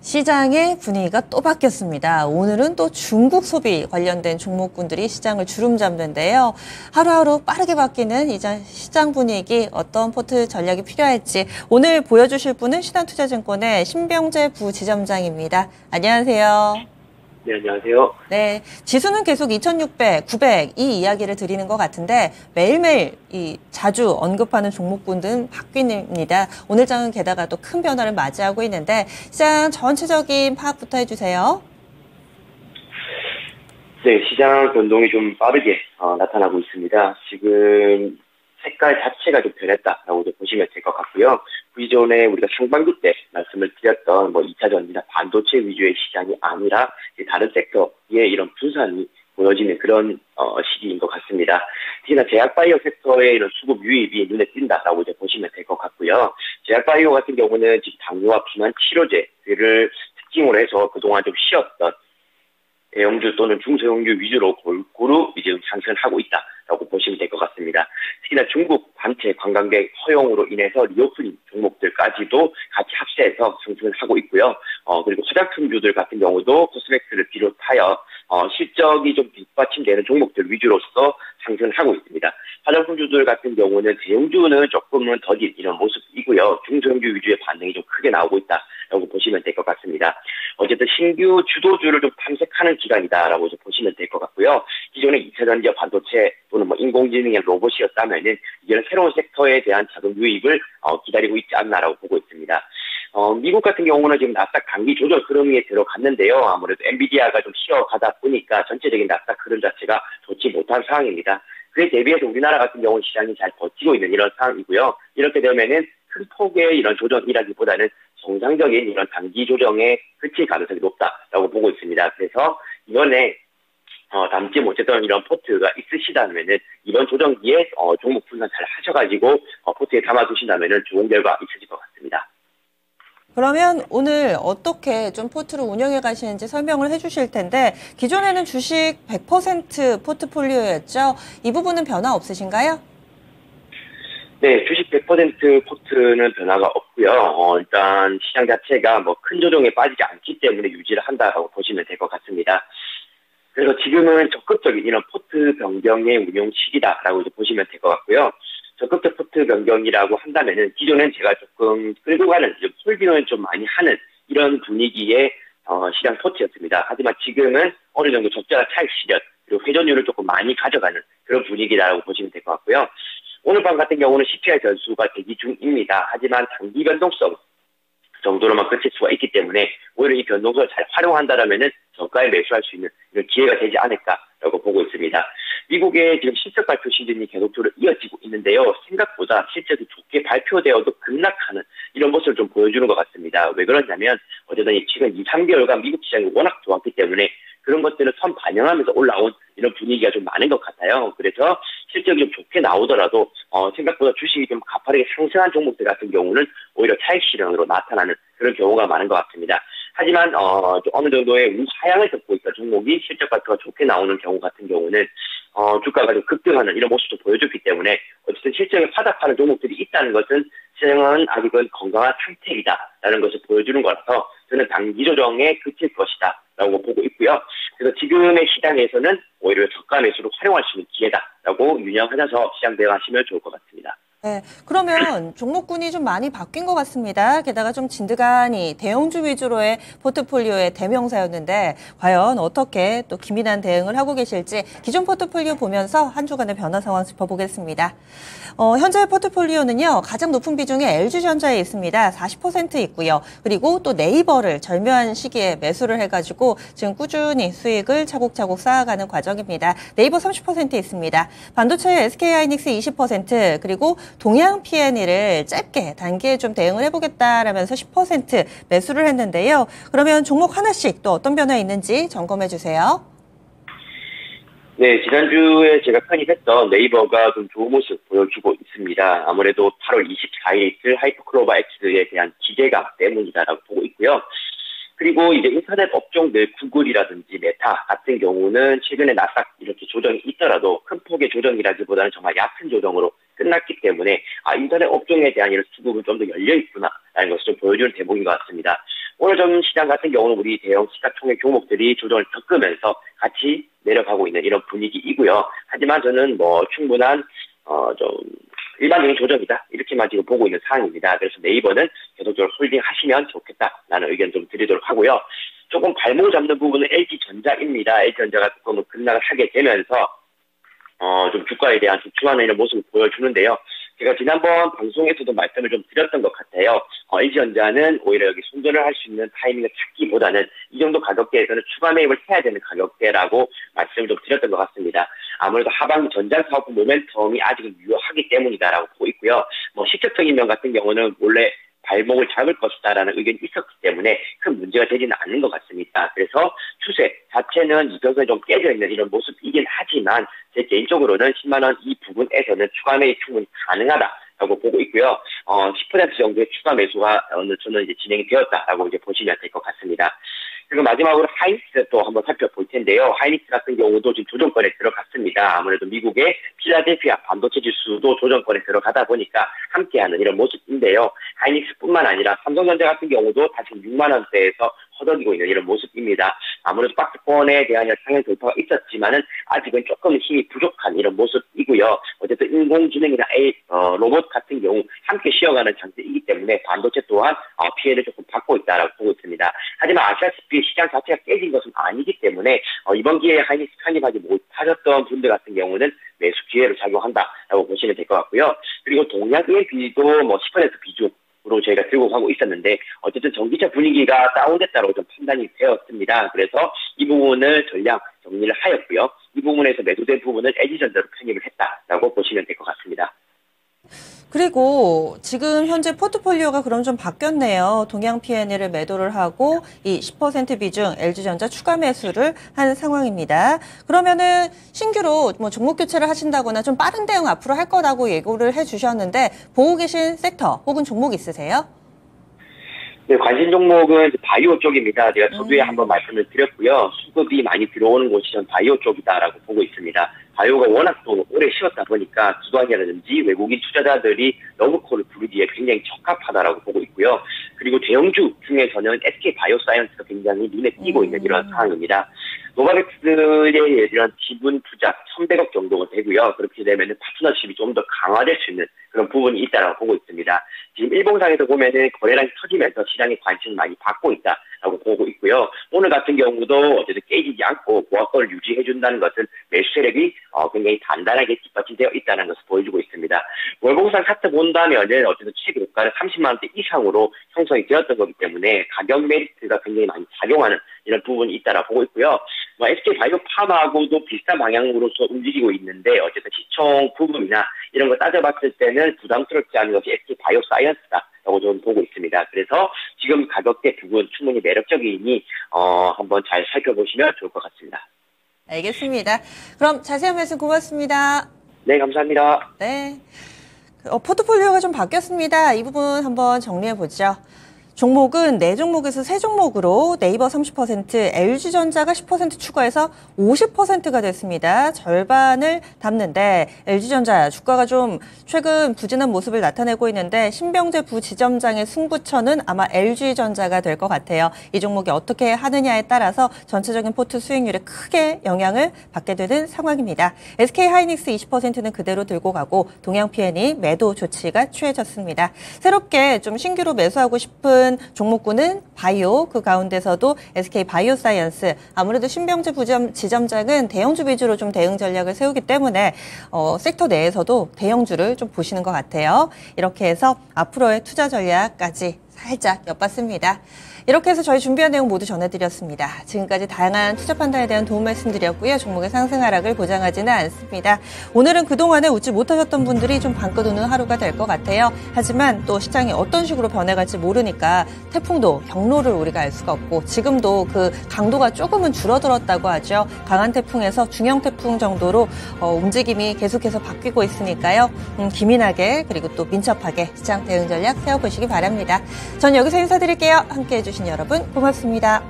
시장의 분위기가 또 바뀌었습니다. 오늘은 또 중국 소비 관련된 종목군들이 시장을 주름잡는데요. 하루하루 빠르게 바뀌는 이 시장 분위기, 어떤 포트 전략이 필요할지 오늘 보여주실 분은 신한투자증권의 신병재 부지점장입니다. 안녕하세요. 네, 안녕하세요. 네, 지수는 계속 2600, 900 이 이야기를 드리는 것 같은데 매일매일 자주 언급하는 종목군들은 바뀝니다. 오늘 장은 게다가 또 큰 변화를 맞이하고 있는데 시장 전체적인 파악부터 해주세요. 네, 시장 변동이 좀 빠르게 나타나고 있습니다. 지금 색깔 자체가 좀 변했다라고 보시면 될 것 같고요. 기존에 우리가 상반기 때 말씀을 드렸던 2차 전지나 반도체 위주의 시장이 아니라 다른 섹터의 이런 분산이 보여지는 그런 시기인 것 같습니다. 특히나 제약바이오 섹터의 이런 수급 유입이 눈에 띈다라고 보시면 될 것 같고요. 제약바이오 같은 경우는 지금 당뇨와 비만 치료제를 특징으로 해서 그동안 좀 쉬었던 대형주 또는 중소형주 위주로 골고루 이제 상승하고 있다라고 보시면 될 것 같습니다. 특히나 중국 단체 관광객 허용으로 인해서 리오프닝 종목들까지도 같이 합세해서 상승을 하고 있고요. 그리고 화장품주들 같은 경우도 코스맥스를 비롯하여 실적이 좀 뒷받침되는 종목들 위주로서 상승을 하고 있습니다. 화장품주들 같은 경우는 대형주는 조금은 더딘 이런 모습이고요. 중소형주 위주의 반응이 좀 크게 나오고 있다라고 보시면 될 것 같습니다. 어쨌든 신규 주도주를 좀 탐색하는 기간이다라고 좀 보시면 될 것 같고요. 기존에 2차 전지와 반도체 또는 인공지능의 로봇이었다면은 이제는 새로운 섹터에 대한 자금 유입을 기다리고 있지 않나라고 보고 있습니다. 미국 같은 경우는 지금 나스닥 단기 조정 흐름에 들어갔는데요. 아무래도 엔비디아가 좀 쉬어가다 보니까 전체적인 나스닥 흐름 자체가 좋지 못한 상황입니다. 그에 대비해서 우리나라 같은 경우는 시장이 잘 버티고 있는 이런 상황이고요. 이렇게 되면은 큰 폭의 이런 조정이라기보다는 정상적인 이런 단기 조정에 그칠 가능성이 높다라고 보고 있습니다. 그래서 이번에 담지 못했던 이런 포트가 있으시다면은 이번 조정기에 종목 분산 잘 하셔가지고 포트에 담아두신다면은 좋은 결과 있으실 것 같습니다. 그러면 오늘 어떻게 좀 포트를 운영해 가시는지 설명을 해주실 텐데 기존에는 주식 100% 포트폴리오였죠. 이 부분은 변화 없으신가요? 네, 주식 100% 포트는 변화가 없고요. 일단 시장 자체가 큰 조정에 빠지지 않기 때문에 유지를 한다고 보시면 될 것 같습니다. 그래서 지금은 적극적인 이런 포트 변경의 운용 시기다라고 보시면 될 것 같고요. 적극적 포트 변경이라고 한다면은 기존엔 제가 조금 끌고 가는 홀딩을 좀 많이 하는 이런 분위기의 시장 포트였습니다. 하지만 지금은 어느 정도 적절한 차익 실현 그리고 회전율을 조금 많이 가져가는 그런 분위기라고 보시면 될 것 같고요. 오늘 밤 같은 경우는 CPI 변수가 대기 중입니다. 하지만 단기 변동성 정도로만 그칠 수가 있기 때문에 오히려 이 변동성을 잘 활용한다면은 저가에 매수할 수 있는 이런 기회가 되지 않을까라고 보고 있습니다. 미국의 지금 실적 발표 시즌이 계속적으로 이어지고 있는데요. 생각보다 실적이 좋게 발표되어도 급락하는 이런 모습을 좀 보여주는 것 같습니다. 왜 그러냐면 어쨌든 지금 2, 3개월간 미국 시장이 워낙 좋았기 때문에 그런 것들을 선 반영하면서 올라온 이런 분위기가 좀 많은 것 같아요. 그래서 실적이 좀 좋게 나오더라도 생각보다 주식이 좀 가파르게 상승한 종목들 같은 경우는 오히려 차익 실현으로 나타나는 그런 경우가 많은 것 같습니다. 하지만 어느 정도의 우하향을 덮고 있던 종목이 실적 발표가 좋게 나오는 경우 같은 경우는 주가가 좀 급등하는 이런 모습도 보여줬기 때문에 어쨌든 실적에 파닥하는 종목들이 있다는 것은 시장은 아직은 건강한 상태이다라는 것을 보여주는 거라서 저는 단기 조정에 그칠 것이다라고 보고 있고요. 그래서 지금의 시장에서는 오히려 저가 매수로 활용할 수 있는 기회다라고 유념하셔서 시장 대응하시면 좋을 것 같습니다. 네, 그러면 종목군이 좀 많이 바뀐 것 같습니다. 게다가 좀 진드간이 대형주 위주로의 포트폴리오의 대명사였는데 과연 어떻게 또 기민한 대응을 하고 계실지 기존 포트폴리오 보면서 한 주간의 변화 상황 짚어보겠습니다. 현재 포트폴리오는요. 가장 높은 비중이 LG전자에 있습니다. 40% 있고요. 그리고 또 네이버를 절묘한 시기에 매수를 해가지고 지금 꾸준히 수익을 차곡차곡 쌓아가는 과정입니다. 네이버 30% 있습니다. 반도체의 SK하이닉스 20% 그리고 동양 P&E를 짧게 단기에 좀 대응을 해보겠다라면서 10% 매수를 했는데요. 그러면 종목 하나씩 또 어떤 변화 있는지 점검해 주세요. 네, 지난주에 제가 편입했던 네이버가 좀 좋은 모습 보여주고 있습니다. 아무래도 8월 24일 있을 하이퍼클로바 X에 대한 기대감 때문이다라고 보고 있고요. 그리고 이제 인터넷 업종들 구글이라든지 메타 같은 경우는 최근에 나스닥 이렇게 조정이 있더라도 큰 폭의 조정이라기보다는 정말 얕은 조정으로 끝났기 때문에 인터넷 업종에 대한 이런 수급은 좀 더 열려 있구나라는 것을 좀 보여주는 대목인 것 같습니다. 오늘 좀 시장 같은 경우는 우리 대형 시가총액 종목들이 조정을 겪으면서 같이 내려가고 있는 이런 분위기이고요. 하지만 저는 뭐 충분한 좀 일반적인 조정이다 이렇게만 지금 보고 있는 상황입니다. 그래서 네이버는 계속적으로 홀딩하시면 좋겠다라는 의견 좀 드리도록 하고요. 조금 발목 잡는 부분은 LG전자입니다. LG전자가 조금 급락을 하게 되면서 좀 주가에 대한 주춤하는 이런 모습을 보여주는데요. 제가 지난번 방송에서도 말씀을 좀 드렸던 것 같아요. LG전자는 오히려 여기 손절을 할 수 있는 타이밍을 찾기보다는 이 정도 가격대에서는 추가 매입을 해야 되는 가격대라고 말씀을 좀 드렸던 것 같습니다. 아무래도 하반기 전장 사업 모멘텀이 아직은 유효하기 때문이다라고 보고 있고요. 뭐 실적적인 면 같은 경우는 원래 발목을 잡을 것이다라는 의견이 있었기 때문에 큰 문제가 되지는 않는 것 같습니다. 그래서 추세 자체는 이변선이 좀 깨져 있는 이런 모습이긴 하지만 제 개인적으로는 10만 원 이 부분에서는 추가 매입 충분히 가능하다라고 보고 있고요. 10% 정도의 추가 매수가 어느 정도 이제 진행이 되었다라고 이제 보시면 될 것 같습니다. 그리고 마지막으로 하이닉스 또 한번 살펴볼 텐데요. 하이닉스 같은 경우도 지금 조정권에 들어갔습니다. 아무래도 미국의 필라델피아 반도체 지수도 조정권에 들어가다 보니까 함께하는 이런 모습인데요. 하이닉스뿐만 아니라 삼성전자 같은 경우도 다시 6만 원대에서 허덕이고 있는 이런 모습입니다. 아무래도 박스권에 대한 상향 돌파가 있었지만은 아직은 조금 힘이 부족한 이런 모습이고요. 어쨌든 인공지능이나 로봇 같은 경우 함께 쉬어가는 장세이기 때문에 반도체 또한 피해를 조금 받고 있다라고 보고 있습니다. 하지만 아시다시피 시장 자체가 깨진 것은 아니기 때문에 이번 기회에 하이닉스 편입하지 못하셨던 분들 같은 경우는 매수 기회로 작용한다라고 보시면 될 것 같고요. 그리고 동양ENB도 뭐 10% 비중으로 저희가 들고 가고 있었는데 어쨌든 전기차 분위기가 다운됐다고 좀 판단이 되었습니다. 그래서 이 부분을 전량 정리를 하였고요. 이 부분에서 매도된 부분을 LG전자로 편입을 했다라고 보시면 될 것 같습니다. 그리고 지금 현재 포트폴리오가 그럼 좀 바뀌었네요. 동양 P&L을 매도를 하고 이 10% 비중 LG전자 추가 매수를 한 상황입니다. 그러면은 신규로 뭐 종목 교체를 하신다거나 좀 빠른 대응 앞으로 할 거라고 예고를 해주셨는데 보고 계신 섹터 혹은 종목 있으세요? 네, 관심 종목은 바이오 쪽입니다. 제가 저도에 한번 말씀을 드렸고요. 수급이 많이 들어오는 곳이 전 바이오 쪽이다라고 보고 있습니다. 바이오가 워낙 또 오래 쉬었다 보니까 기관이라든지 외국인 투자자들이 러브콜을 부르기에 굉장히 적합하다라고 보고 있고요. 그리고 대형주 중에서는 SK 바이오사이언스가 굉장히 눈에 띄고 있는 이런 상황입니다. 노바백스의 이런 지분 투자 1,100억 정도가 되고요. 그렇게 되면 파트너십이 좀 더 강화될 수 있는 그런 부분이 있다라고 보고 있습니다. 지금 일봉상에서 보면은 거래량이 터지면서 시장에 관심을 많이 받고 있다라고 보고 있고요. 오늘 같은 경우도 어쨌든 깨지지 않고 보합권을 유지해준다는 것은 매수 세력이 굉장히 단단하게 뒷받침되어 있다는 것을 보여주고 있습니다. 월봉상 차트 본다면은 어쨌든 최고가는 30만 원대 이상으로 형성이 되었던 거기 때문에 가격 메리트가 굉장히 많이 작용하는 이런 부분이 있다라고 보고 있고요. SK 바이오팜하고도 비슷한 방향으로서 움직이고 있는데 어쨌든 시총 부분이나 이런 거 따져봤을 때는 부담스럽지 않은 것이 SK 바이오사이언스다라고 저는 보고 있습니다. 그래서 지금 가격대 부분 충분히 매력적이니 한번 잘 살펴보시면 좋을 것 같습니다. 알겠습니다. 그럼 자세한 말씀 고맙습니다. 네, 감사합니다. 네. 포트폴리오가 좀 바뀌었습니다. 이 부분 한번 정리해 보죠. 종목은 4종목에서 3종목으로 네이버 30%, LG전자가 10% 추가해서 50%가 됐습니다. 절반을 담는데 LG전자 주가가 좀 최근 부진한 모습을 나타내고 있는데 신병재 부지점장의 승부처는 아마 LG전자가 될 것 같아요. 이 종목이 어떻게 하느냐에 따라서 전체적인 포트 수익률에 크게 영향을 받게 되는 상황입니다. SK하이닉스 20%는 그대로 들고 가고 동양 P&E 매도 조치가 취해졌습니다. 새롭게 좀 신규로 매수하고 싶은 종목군은 바이오, 그 가운데서도 SK 바이오사이언스, 아무래도 신병재 지점장은 대형주 위주로 좀 대응 전략을 세우기 때문에 섹터 내에서도 대형주를 좀 보시는 것 같아요. 이렇게 해서 앞으로의 투자 전략까지 살짝 엿봤습니다. 이렇게 해서 저희 준비한 내용 모두 전해드렸습니다. 지금까지 다양한 투자 판단에 대한 도움 말씀드렸고요. 종목의 상승 하락을 보장하지는 않습니다. 오늘은 그동안에 웃지 못하셨던 분들이 좀 방긋 오는 하루가 될 것 같아요. 하지만 또 시장이 어떤 식으로 변해갈지 모르니까 태풍도 경로를 우리가 알 수가 없고 지금도 그 강도가 조금은 줄어들었다고 하죠. 강한 태풍에서 중형 태풍 정도로 움직임이 계속해서 바뀌고 있으니까요. 기민하게 그리고 또 민첩하게 시장 대응 전략 세워보시기 바랍니다. 전 여기서 인사드릴게요. 함께해 주신 여러분 고맙습니다.